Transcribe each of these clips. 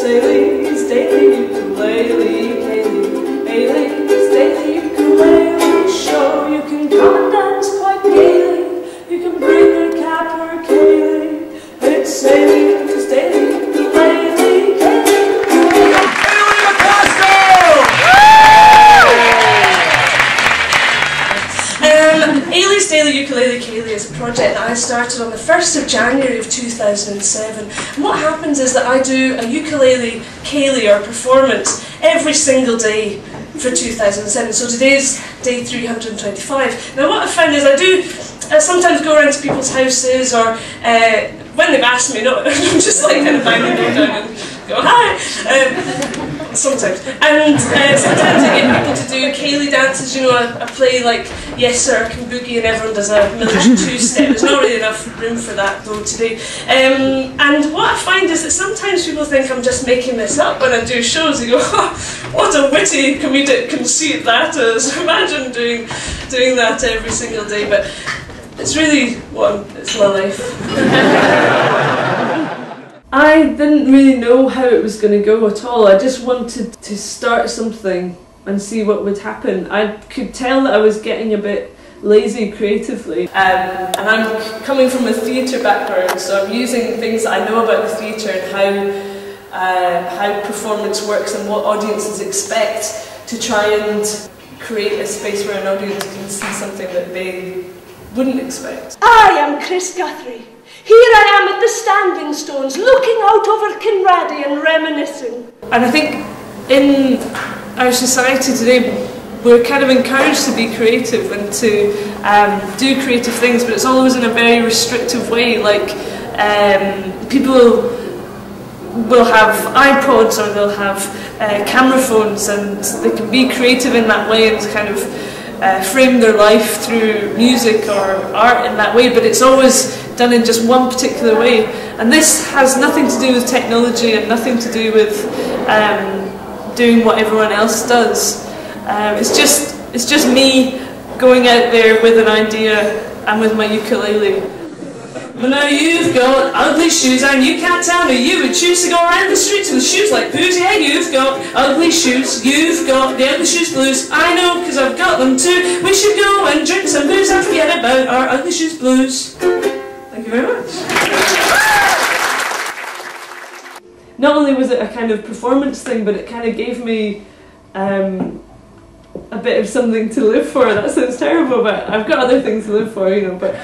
Ceildh's Daily Ukulele Ceildh. Eilidh's Daily Ukulele Show. You can come and dance quite gaily. You can bring your cap or Ceildh. It's Eilidh's Daily Ukulele Ceildh. Daily MacAskill! Eilidh's Daily Ukulele Ceildh is a project that I started on the 1st of January of 2007. And what happens is that I do a ukulele ceildh or performance every single day for 2007. So today's day 325. Now what I found is I do sometimes go around to people's houses, or when they've asked me, not I'm just like kind of bang the door down and go hi. Sometimes. And sometimes I get people to do ceildh dances. You know, I play like Yes Sir, I Can Boogie, and everyone does a militant two-step. There's not really enough room for that though today. And what I find is that sometimes people think I'm just making this up when I do shows. They go, oh, what a witty comedic conceit that is. Imagine doing that every single day. But it's really it's my life. I didn't really know how it was going to go at all. I just wanted to start something and see what would happen. I could tell that I was getting a bit lazy creatively, and I'm coming from a theatre background, so I'm using things that I know about the theatre and how performance works and what audiences expect to try and create a space where an audience can see something that they wouldn't expect. I am Chris Guthrie. Here I am at the Standing Stones, looking out over Kinrady and reminiscing. And I think in our society today, we're kind of encouraged to be creative and to do creative things, but it's always in a very restrictive way. Like people will have iPods, or they'll have camera phones, and they can be creative in that way and kind of frame their life through music or art in that way, but it's always done in just one particular way. And this has nothing to do with technology and nothing to do with doing what everyone else does. It's just me going out there with an idea and with my ukulele. But now you've got ugly shoes, and you can't tell me you would choose to go around the streets with shoes like poos. Yeah, you've got ugly shoes, you've got the ugly shoes blues. I know, because I've got them too. We should go and drink some booze and forget about our ugly shoes blues. Thank you very much. Not only was it a kind of performance thing, but it kind of gave me a bit of something to live for. That sounds terrible, but I've got other things to live for, you know. But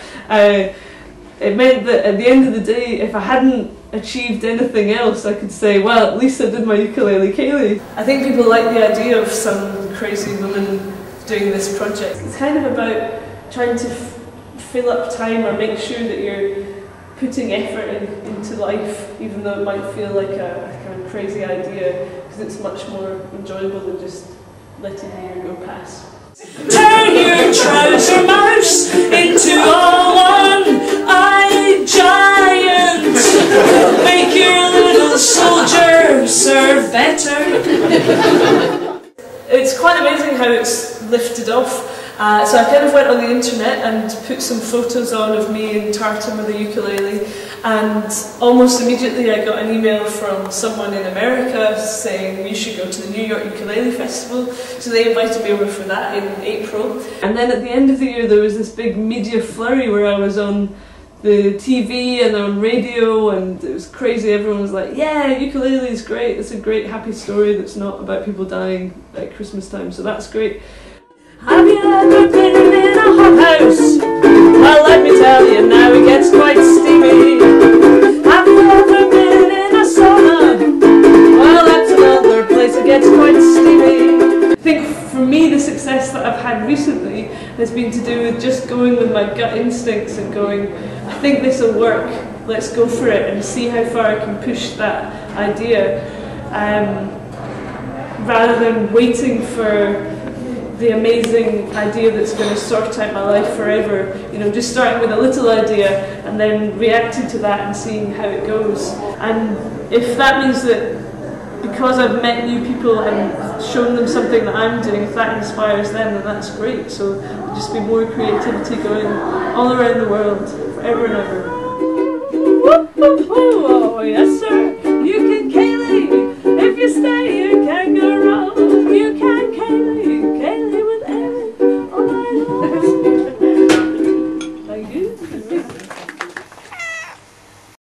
it meant that at the end of the day, if I hadn't achieved anything else, I could say, well, at least I did my ukulele ceildh. I think people like the idea of some crazy woman doing this project. It's kind of about trying to fill up time, or make sure that you're putting effort into life, even though it might feel like a kind of crazy idea, because it's much more enjoyable than just letting the year go past. Turn your trouser mouse into all one-eyed giant. Make your little soldier serve better. It's quite amazing how it's lifted off. So I kind of went on the internet and put some photos on of me in tartan with a ukulele, and almost immediately I got an email from someone in America saying you should go to the New York Ukulele Festival, so they invited me over for that in April. And then at the end of the year there was this big media flurry where I was on the TV and on radio, and it was crazy. Everyone was like, yeah, ukulele is great, it's a great happy story that's not about people dying at Christmas time, so that's great. Have you ever been in a hothouse? Well, let me tell you, now it gets quite steamy. Have you ever been in a sauna? Well, that's another place that gets quite steamy. I think for me the success that I've had recently has been to do with just going with my gut instincts and going, I think this will work, let's go for it, and see how far I can push that idea, rather than waiting for the amazing idea that's going to sort out my life forever. You know, just starting with a little idea and then reacting to that and seeing how it goes. And if that means that because I've met new people and shown them something that I'm doing, if that inspires them, then that's great. So there'll just be more creativity going all around the world, forever and ever. Oh, yes sir.